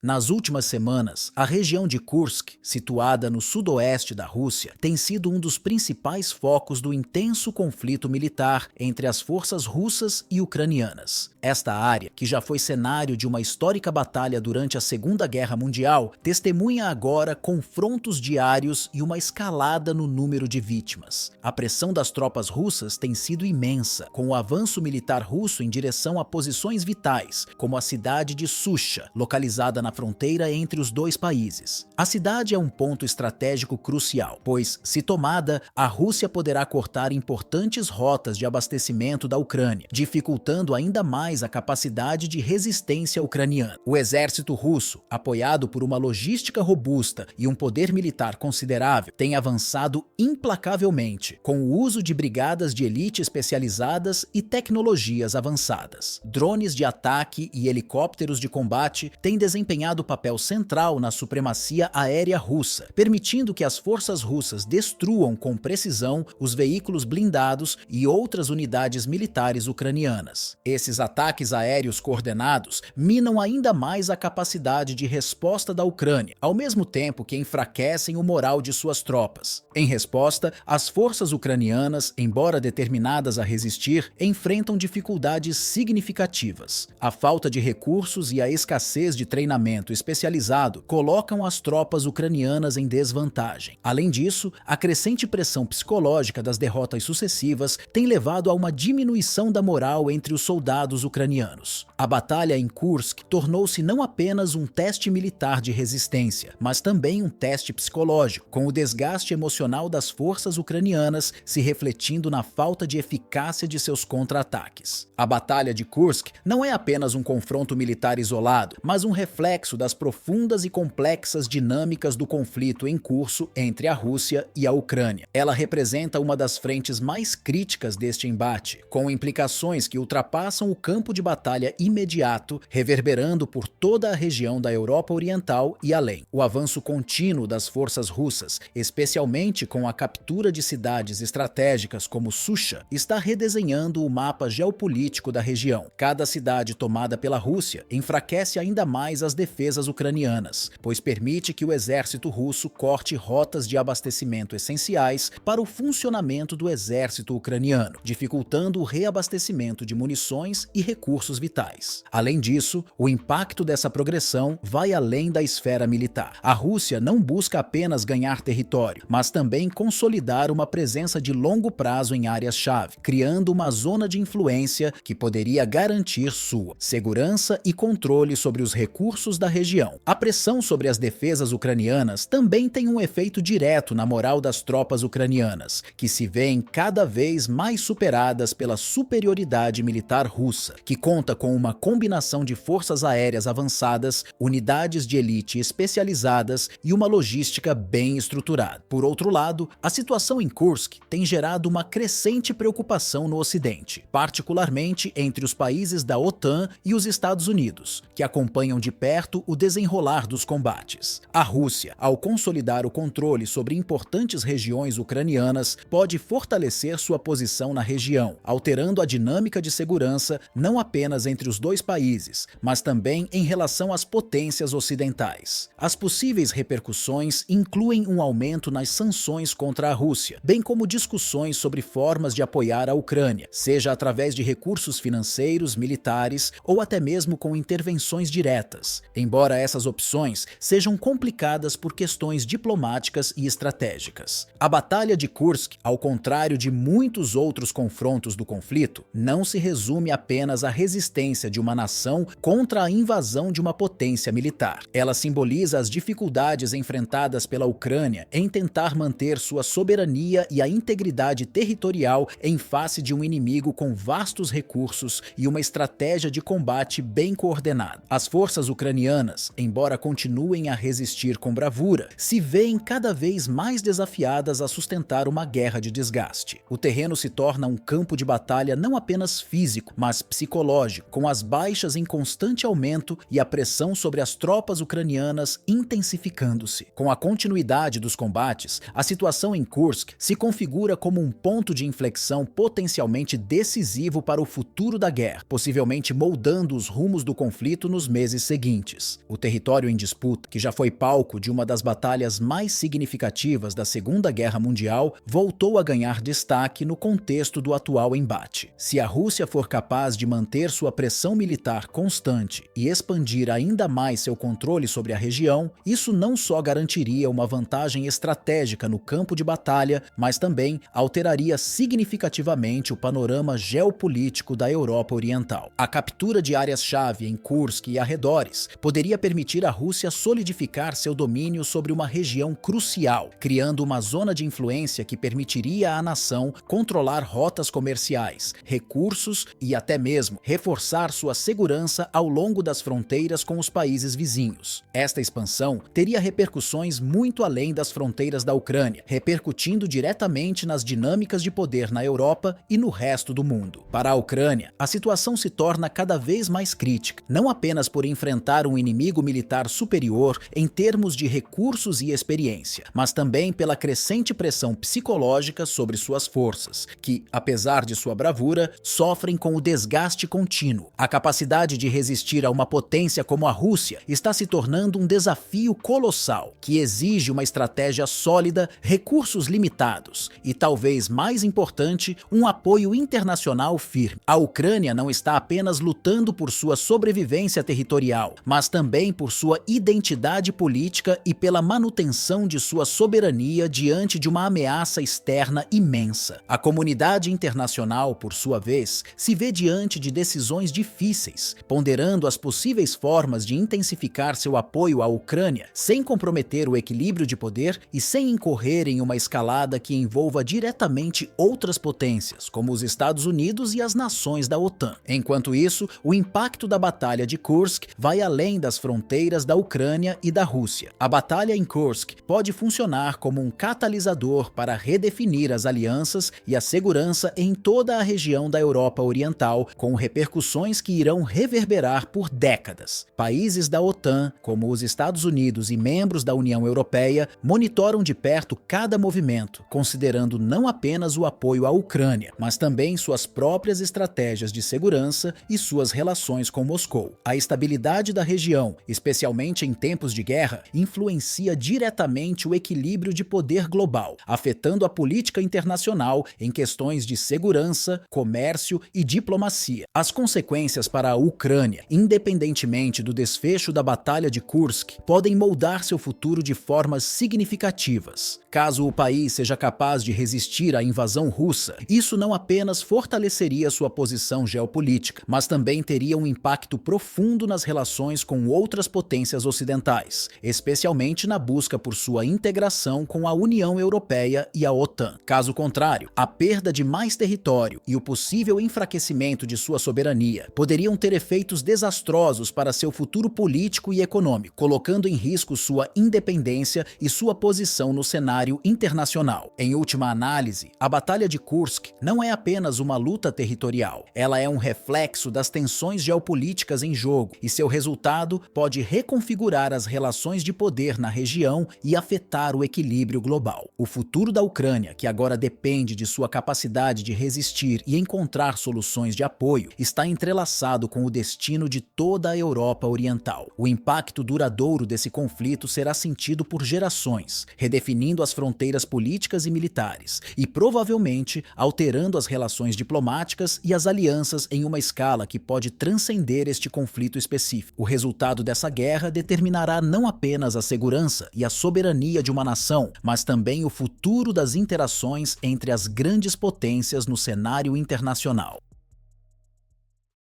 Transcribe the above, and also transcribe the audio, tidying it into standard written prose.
Nas últimas semanas, a região de Kursk, situada no sudoeste da Rússia, tem sido um dos principais focos do intenso conflito militar entre as forças russas e ucranianas. Esta área, que já foi cenário de uma histórica batalha durante a Segunda Guerra Mundial, testemunha agora confrontos diários e uma escalada no número de vítimas. A pressão das tropas russas tem sido imensa, com o avanço militar russo em direção a posições vitais, como a cidade de Susha, localizada na fronteira entre os dois países. A cidade é um ponto estratégico crucial, pois, se tomada, a Rússia poderá cortar importantes rotas de abastecimento da Ucrânia, dificultando ainda mais a capacidade de resistência ucraniana. O exército russo, apoiado por uma logística robusta e um poder militar considerável, tem avançado implacavelmente, com o uso de brigadas de elite especializadas e tecnologias avançadas. Drones de ataque e helicópteros de combate têm desempenhado papel central na supremacia aérea russa, permitindo que as forças russas destruam com precisão os veículos blindados e outras unidades militares ucranianas. Esses ataques aéreos coordenados minam ainda mais a capacidade de resposta da Ucrânia, ao mesmo tempo que enfraquecem o moral de suas tropas. Em resposta, as forças ucranianas, embora determinadas a resistir, enfrentam dificuldades significativas. A falta de recursos e a escassez de treinamento especializado colocam as tropas ucranianas em desvantagem. Além disso, a crescente pressão psicológica das derrotas sucessivas tem levado a uma diminuição da moral entre os soldados ucranianos. A batalha em Kursk tornou-se não apenas um teste militar de resistência, mas também um teste psicológico, com o desgaste emocional das forças ucranianas se refletindo na falta de eficácia de seus contra-ataques. A batalha de Kursk não é apenas um confronto militar isolado, mas um reflexo das profundas e complexas dinâmicas do conflito em curso entre a Rússia e a Ucrânia. Ela representa uma das frentes mais críticas deste embate, com implicações que ultrapassam o campo de batalha imediato, reverberando por toda a região da Europa Oriental e além. O avanço contínuo das forças russas, especialmente com a captura de cidades estratégicas como Susha, está redesenhando o mapa geopolítico da região. Cada cidade tomada pela Rússia enfraquece ainda mais as defesas ucranianas, pois permite que o exército russo corte rotas de abastecimento essenciais para o funcionamento do exército ucraniano, dificultando o reabastecimento de munições e recursos vitais. Além disso, o impacto dessa progressão vai além da esfera militar. A Rússia não busca apenas ganhar território, mas também consolidar uma presença de longo prazo em áreas-chave, criando uma zona de influência que poderia garantir sua segurança e controle sobre os recursos da região. A pressão sobre as defesas ucranianas também tem um efeito direto na moral das tropas ucranianas, que se veem cada vez mais superadas pela superioridade militar russa, que conta com uma combinação de forças aéreas avançadas, unidades de elite especializadas e uma logística bem estruturada. Por outro lado, a situação em Kursk tem gerado uma crescente preocupação no Ocidente, particularmente entre os países da OTAN e os Estados Unidos, que acompanham de perto o desenrolar dos combates. A Rússia, ao consolidar o controle sobre importantes regiões ucranianas, pode fortalecer sua posição na região, alterando a dinâmica de segurança não apenas entre os dois países, mas também em relação às potências ocidentais. As possíveis repercussões incluem um aumento nas sanções contra a Rússia, bem como discussões sobre formas de apoiar a Ucrânia, seja através de recursos financeiros, militares ou até mesmo com intervenções diretas, embora essas opções sejam complicadas por questões diplomáticas e estratégicas. A Batalha de Kursk, ao contrário de muitos outros confrontos do conflito, não se resume apenas à resistência de uma nação contra a invasão de uma potência militar. Ela simboliza as dificuldades enfrentadas pela Ucrânia em tentar manter sua soberania e a integridade territorial em face de um inimigo com vastos recursos e uma estratégia de combate bem coordenada. As forças ucranianas, embora continuem a resistir com bravura, se veem cada vez mais desafiadas a sustentar uma guerra de desgaste. O terreno se torna um campo de batalha não apenas físico, mas psicológico, com as baixas em constante aumento e a pressão sobre as tropas ucranianas intensificando-se. Com a continuidade dos combates, a situação em Kursk se configura como um ponto de inflexão potencialmente decisivo para o futuro da guerra, possivelmente moldando os rumos do conflito nos meses seguintes. grandes. O território em disputa, que já foi palco de uma das batalhas mais significativas da Segunda Guerra Mundial, voltou a ganhar destaque no contexto do atual embate. Se a Rússia for capaz de manter sua pressão militar constante e expandir ainda mais seu controle sobre a região, isso não só garantiria uma vantagem estratégica no campo de batalha, mas também alteraria significativamente o panorama geopolítico da Europa Oriental. A captura de áreas-chave em Kursk e arredores poderia permitir à Rússia solidificar seu domínio sobre uma região crucial, criando uma zona de influência que permitiria à nação controlar rotas comerciais, recursos e até mesmo reforçar sua segurança ao longo das fronteiras com os países vizinhos. Esta expansão teria repercussões muito além das fronteiras da Ucrânia, repercutindo diretamente nas dinâmicas de poder na Europa e no resto do mundo. Para a Ucrânia, a situação se torna cada vez mais crítica, não apenas por enfrentar um inimigo militar superior em termos de recursos e experiência, mas também pela crescente pressão psicológica sobre suas forças, que, apesar de sua bravura, sofrem com o desgaste contínuo. A capacidade de resistir a uma potência como a Rússia está se tornando um desafio colossal, que exige uma estratégia sólida, recursos limitados e, talvez mais importante, um apoio internacional firme. A Ucrânia não está apenas lutando por sua sobrevivência territorial, mas também por sua identidade política e pela manutenção de sua soberania diante de uma ameaça externa imensa. A comunidade internacional, por sua vez, se vê diante de decisões difíceis, ponderando as possíveis formas de intensificar seu apoio à Ucrânia sem comprometer o equilíbrio de poder e sem incorrer em uma escalada que envolva diretamente outras potências, como os Estados Unidos e as nações da OTAN. Enquanto isso, o impacto da Batalha de Kursk vai além das fronteiras da Ucrânia e da Rússia. A batalha em Kursk pode funcionar como um catalisador para redefinir as alianças e a segurança em toda a região da Europa Oriental, com repercussões que irão reverberar por décadas. Países da OTAN, como os Estados Unidos e membros da União Europeia, monitoram de perto cada movimento, considerando não apenas o apoio à Ucrânia, mas também suas próprias estratégias de segurança e suas relações com Moscou. A estabilidade da região, especialmente em tempos de guerra, influencia diretamente o equilíbrio de poder global, afetando a política internacional em questões de segurança, comércio e diplomacia. As consequências para a Ucrânia, independentemente do desfecho da Batalha de Kursk, podem moldar seu futuro de formas significativas. Caso o país seja capaz de resistir à invasão russa, isso não apenas fortaleceria sua posição geopolítica, mas também teria um impacto profundo nas relações com outras potências ocidentais, especialmente na busca por sua integração com a União Europeia e a OTAN. Caso contrário, a perda de mais território e o possível enfraquecimento de sua soberania poderiam ter efeitos desastrosos para seu futuro político e econômico, colocando em risco sua independência e sua posição no cenário internacional. Em última análise, a Batalha de Kursk não é apenas uma luta territorial, ela é um reflexo das tensões geopolíticas em jogo, e seu resultado pode reconfigurar as relações de poder na região e afetar o equilíbrio global. O futuro da Ucrânia, que agora depende de sua capacidade de resistir e encontrar soluções de apoio, está entrelaçado com o destino de toda a Europa Oriental. O impacto duradouro desse conflito será sentido por gerações, redefinindo as fronteiras políticas e militares, e provavelmente alterando as relações diplomáticas e as alianças em uma escala que pode transcender este conflito específico. O resultado dessa guerra determinará não apenas a segurança e a soberania de uma nação, mas também o futuro das interações entre as grandes potências no cenário internacional.